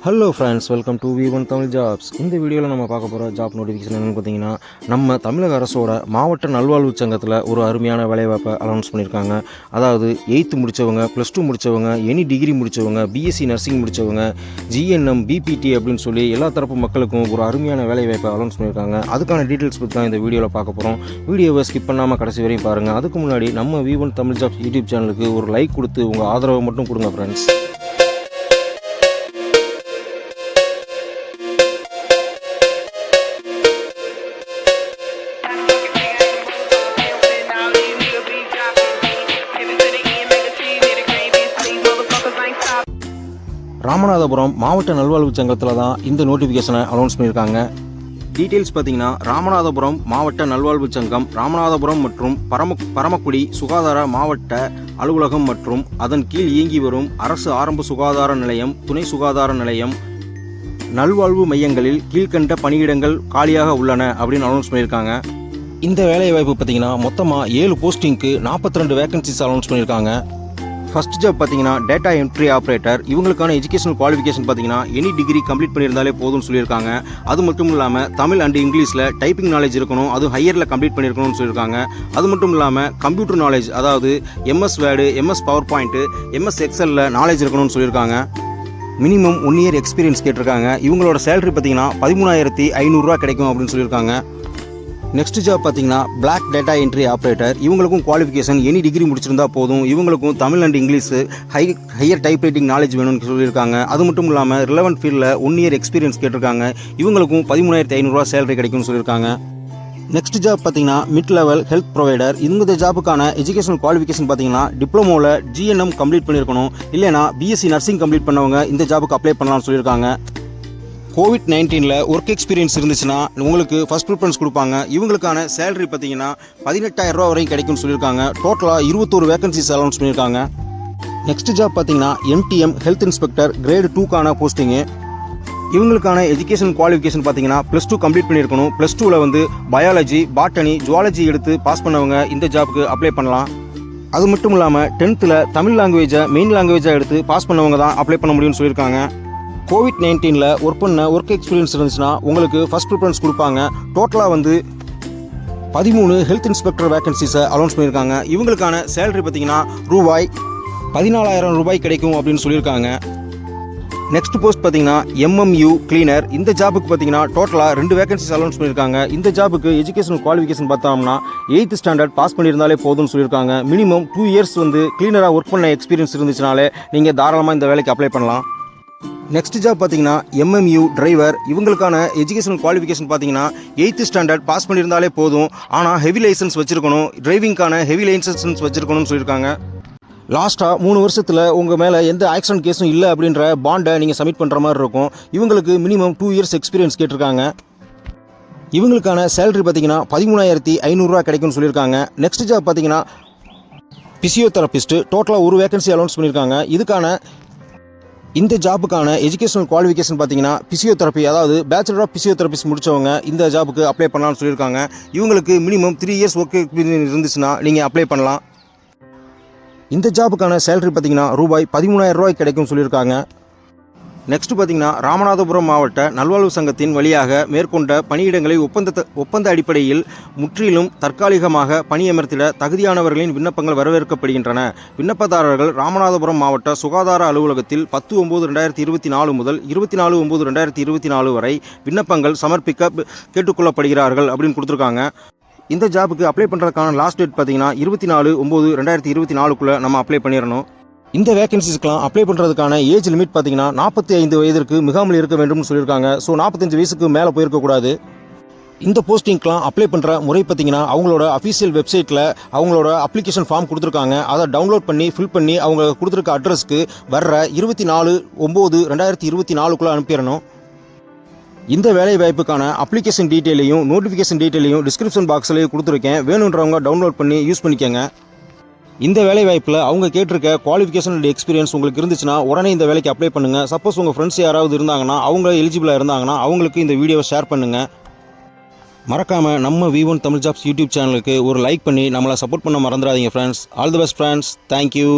Hello friends, welcome to V1 Tamil jobs. இந்த வீடியோவில் நம்ம பார்க்க போகிற ஜாப் நோட்டிஃபிகேஷன் என்னென்னு பார்த்தீங்கன்னா, நம்ம தமிழக அரசோட மாவட்ட நல்வாழ்வு சங்கத்தில் ஒரு அருமையான வேலைவாய்ப்பை அனௌன்ஸ் பண்ணியிருக்காங்க. அதாவது 8th முடித்தவங்க, +2 முடித்தவங்க, எனி டிகிரி முடித்தவங்க, BSc நர்சிங் முடித்தவங்க, GNM, BPT அப்படின்னு சொல்லி எல்லா தரப்பு மக்களுக்கும் ஒரு அருமையான வேலைவாய்ப்பை அனௌன்ஸ் பண்ணியிருக்காங்க. அதுக்கான டீட்டெயில்ஸ் பற்றி தான் இந்த வீடியோவில் பார்க்க போகிறோம். வீடியோவை ஸ்கிப் பண்ணாமல் கடைசி வரையும் பாருங்கள். அதுக்கு முன்னாடி நம்ம V1 தமிழ் ஜாப்ஸ் யூடியூப் சேனலுக்கு ஒரு லைக் கொடுத்து உங்கள் ஆதரவை மட்டும் கொடுங்க ஃப்ரெண்ட்ஸ். ராமநாதபுரம் மாவட்ட நல்வாழ்வு சங்கத்தில் தான் இந்த நோட்டிஃபிகேஷனை அனௌன்ஸ் பண்ணியிருக்காங்க. டீட்டெயில்ஸ் பார்த்தீங்கன்னா, ராமநாதபுரம் மாவட்ட நல்வாழ்வு சங்கம் ராமநாதபுரம் மற்றும் பரமக்குடி சுகாதார மாவட்ட அலுவலகம் மற்றும் அதன் கீழ் இயங்கி வரும் அரசு ஆரம்ப சுகாதார நிலையம், துணை சுகாதார நிலையம், நல்வாழ்வு மையங்களில் கீழ்கண்ட பணியிடங்கள் காலியாக உள்ளன அப்படின்னு அனௌன்ஸ் பண்ணியிருக்காங்க. இந்த வேலைவாய்ப்பு பார்த்தீங்கன்னா மொத்தமாக 7 போஸ்டிங்க்கு 42 வேகன்சிஸ் அனௌன்ஸ் பண்ணியிருக்காங்க. ஃபர்ஸ்ட் ஜாப் பார்த்தீங்கன்னா டேட்டா என்ட்ரி ஆப்ரேட்டர். இவங்களுக்கான எஜுகேஷனல் குவாலிஃபிகேஷன் பார்த்தீங்கன்னா எனி டிகிரி கம்ப்ளீட் பண்ணியிருந்தாலே போதும்னு சொல்லியிருக்காங்க. அது மட்டும் இல்லாமல் தமிழ் அண்ட் இங்கிலீஷில் டைப்பிங் நாலேஜ் இருக்கணும், அது ஹையரில் கம்ப்ளீட் பண்ணியிருக்கணும்னு சொல்லியிருக்காங்க. அது மட்டும் இல்லாமல் கம்ப்யூட்டர் நாலேஜ், அதாவது MS word, MS power point, MS எக்ஸலில் நாலேஜ் இருக்கணும்னு சொல்லியிருக்காங்க. மினிமம் 1 இயர் எக்ஸ்பீரியன்ஸ் கேட்டிருக்காங்க. இவங்களோட சேலரி பார்த்தீங்கன்னா 13,500 கிடைக்கும் அப்படின்னு சொல்லியிருக்காங்க. நெக்ஸ்ட் ஜாப் பார்த்தீங்கன்னா பிளாக் டேட்டா என்ட்ரி ஆப்ரேட்டர். இவங்களுக்கும் குவாலிஃபிகேஷன் எனி டிகிரி முடிச்சிருந்தா போதும். இவங்களுக்கும் Tamil and English higher type writing knowledge வேணும்னு சொல்லியிருக்காங்க. அது மட்டும் இல்லாமல் ரிலவெண்ட் ஃபீல்டில் 1 இயர் எக்ஸ்பீரியன்ஸ் கேட்டிருக்காங்க. இவங்களுக்கும் 13,500 சேலரி கிடைக்கும்னு சொல்லியிருக்காங்க. நெக்ஸ்ட் ஜாப் பார்த்தீங்கன்னா மிட் லெவல் ஹெல்த் ப்ரொவைடர். இந்த ஜாப்புக்கான எஜுகேஷனல் குவாலிஃபிகேஷன் பார்த்தீங்கன்னா டிப்ளமோவில் GNM கம்ப்ளீட் பண்ணியிருக்கணும், இல்லைனா BSc நர்சிங் கம்ப்ளீட் பண்ணவங்க இந்த ஜாப்புக்கு அப்ளை பண்ணலாம்னு சொல்லியிருக்காங்க. COVID-19 ஒர்க் எக்ஸ்பீரியன்ஸ் இருந்துச்சுன்னா உங்களுக்கு ஃபர்ஸ்ட் ப்ரிஃபரன்ஸ் கொடுப்பாங்க. இவங்களுக்கான சேலரி பார்த்தீங்கன்னா 18,000 வரையும் கிடைக்கும்னு சொல்லியிருக்காங்க. டோட்டலாக 21 வேகன்சிஸ் அனௌன்ஸ் பண்ணியிருக்காங்க. நெக்ஸ்ட் ஜாப் பார்த்தீங்கன்னா MTM ஹெல்த் இன்ஸ்பெக்டர் கிரேட் 2க்கான போஸ்டிங்கு. இவங்களுக்கான எஜுகேஷன் குவாலிஃபிகேஷன் பார்த்தீங்கன்னா +2 கம்ப்ளீட் பண்ணியிருக்கணும். +2ல் பயாலஜி, பாட்டனி, ஜுவாலஜி எடுத்து பாஸ் பண்ணவங்க இந்த ஜாப்புக்கு அப்ளை பண்ணலாம். அது மட்டும் இல்லாமல் 10th தமிழ் லாங்குவேஜை மெயின் லாங்குவேஜாக எடுத்து பாஸ் பண்ணவங்க தான் அப்ளை பண்ண முடியும்னு சொல்லியிருக்காங்க. COVID-19 ஒர்க் பண்ண ஒர்க் எக்ஸ்பீரியன்ஸ் இருந்துச்சுன்னா உங்களுக்கு ஃபர்ஸ்ட் ப்ரிஃபரன்ஸ் கொடுப்பாங்க. டோட்டலாக 13 ஹெல்த் இன்ஸ்பெக்டர் வேகன்சிஸை அனௌன்ஸ் பண்ணியிருக்காங்க. இவங்களுக்கான சேலரி பார்த்தீங்கன்னா ரூபாய் 14,000 கிடைக்கும் அப்படின்னு சொல்லியிருக்காங்க. நெக்ஸ்ட் போஸ்ட் பார்த்தீங்கன்னா MMU கிளீனர். இந்த ஜாபுக்கு பார்த்தீங்கன்னா டோட்டலாக 2 வேகன்சிஸ் அனௌன்ஸ் பண்ணியிருக்காங்க. இந்த ஜாபுக்கு எஜுகேஷனல் குவாலிஃபிகேஷன் பார்த்தோம்னா 8th ஸ்டாண்டர்ட் பாஸ் பண்ணியிருந்தாலே போதும்னு சொல்லியிருக்காங்க. மினிமம் 2 இயர்ஸ் கிளீனராக ஒர்க் பண்ண எக்ஸ்பீரியன்ஸ் இருந்துச்சுனாலே நீங்கள் தாராளமாக இந்த வேலைக்கு அப்ளை பண்ணலாம். நெக்ஸ்ட் ஜாப் பார்த்தீங்கன்னா MMU டிரைவர். இவங்களுக்கான எஜுகேஷனல் குவாலிஃபிகேஷன் பார்த்தீங்கன்னா 8th ஸ்டாண்டர்ட் பாஸ் பண்ணியிருந்தாலே போதும். ஆனால் ஹெவி லைசன்ஸ் வச்சிருக்கணும், டிரைவிங்கான ஹெவி லைசன்ஸ் வச்சிருக்கணும்னு சொல்லியிருக்காங்க. லாஸ்ட்டாக 3 வருஷத்தில் உங்கள் மேலே எந்த ஆக்சிடென்ட் கேஸும் இல்லை அப்படின்ற பாண்டை நீங்கள் சப்மிட் பண்ணுற மாதிரி இருக்கும். இவங்களுக்கு மினிமம் 2 இயர்ஸ் எக்ஸ்பீரியன்ஸ் கேட்டிருக்காங்க. இவங்களுக்கான சேலரி பார்த்தீங்கன்னா 13,500 கிடைக்கும்னு சொல்லியிருக்காங்க. நெக்ஸ்ட் ஜாப் பார்த்தீங்கன்னா பிசியோதெரபிஸ்ட். டோட்டலாக 1 வேகன்சி அனௌன்ஸ் பண்ணியிருக்காங்க. இந்த ஜாப்புக்கான எஜுகேஷனல் குவாலிஃபிகேஷன் பார்த்தீங்கன்னா பிசியோதெரப்பி, அதாவது பேச்சுலர் ஆஃப் பிசியோதெரபிஸ்ட் முடித்தவங்க இந்த ஜாப்புக்கு அப்ளை பண்ணலாம்னு சொல்லியிருக்காங்க. இவங்களுக்கு மினிமம் 3 இயர்ஸ் ஒர்க் எக்ஸ்பீரியன்ஸ் இருந்துச்சுன்னா நீங்கள் அப்ளை பண்ணலாம். இந்த ஜாப்புக்கான சேலரி பார்த்தீங்கன்னா ரூபாய் 13,000 கிடைக்கும்னு சொல்லியிருக்காங்க. நெக்ஸ்ட் பார்த்தீங்கன்னா ராமநாதபுரம் மாவட்ட நல்வாழ்வு சங்கத்தின் வழியாக மேற்கொண்ட பணியிடங்களை ஒப்பந்த அடிப்படையில் முற்றிலும் தற்காலிகமாக பணியமர்த்திட தகுதியானவர்களின் விண்ணப்பங்கள் வரவேற்கப்படுகின்றன. விண்ணப்பதாரர்கள் ராமநாதபுரம் மாவட்ட சுகாதார அலுவலகத்தில் 10/9/2024 முதல் 24/9/2024 வரை விண்ணப்பங்கள் சமர்ப்பிக்க கேட்டுக்கொள்ளப்படுகிறார்கள் அப்படின்னு கொடுத்துருக்காங்க. இந்த ஜாபுக்கு அப்ளை பண்ணுறதுக்கான லாஸ்ட் டேட் பார்த்தீங்கன்னா 24/9/2024 நம்ம அப்ளை பண்ணிடணும். இந்த வேகன்சிஸ்க்கெலாம் அப்ளை பண்ணுறதுக்கான ஏஜ் லிமிட் பார்த்தீங்கன்னா 45 வயதிற்கு மிகாமல் இருக்க வேண்டும்னு சொல்லியிருக்காங்க. ஸோ 45 வயசுக்கு மேலே போயிருக்கக்கூடாது. இந்த போஸ்டிங்க்கெலாம் அப்ளை பண்ணுற முறை பார்த்தீங்கன்னா அவங்களோட அஃபீஷியல் வெப்சைட்டில் அவங்களோட அப்ளிகேஷன் ஃபார்ம் கொடுத்துருக்காங்க. அதை டவுன்லோட் பண்ணி ஃபில் பண்ணி அவங்க கொடுத்துருக்க அட்ரஸ்க்கு வர்ற 24/9/2024 அனுப்பிடணும். இந்த வேலை வாய்ப்புக்கான அப்ளிகேஷன் டீட்டெயிலையும் நோட்டிஃபிகேஷன் டீட்டெயிலையும் டிஸ்கிரிப்ஷன் பாக்ஸ்லேயே கொடுத்துருக்கேன். வேணுன்றவங்க டவுன்லோட் பண்ணி யூஸ் பண்ணிக்கோங்க. இந்த வேலை வாய்ப்பில் அவங்க கேட்டிருக்க குவாலிஃபிகேஷன் அண்ட் எக்ஸ்பீரியன்ஸ் உங்களுக்கு இருந்துச்சுன்னா உடனே இந்த வேலைக்கு அப்ளை பண்ணுங்கள். சப்போஸ் உங்கள் ஃப்ரெண்ட்ஸ் யாராவது இருந்தாங்கன்னா, அவங்க எலிஜிபிளாக இருந்தாங்கன்னா அவங்களுக்கு இந்த வீடியோவை ஷேர் பண்ணுங்கள். மறக்காமல் நம்ம V1 தமிழ் ஜாப்ஸ் யூடியூப் சேனலுக்கு ஒரு லைக் பண்ணி நம்மளை சப்போர்ட் பண்ண மறந்துடாதீங்க friends. All the best friends. Thank you.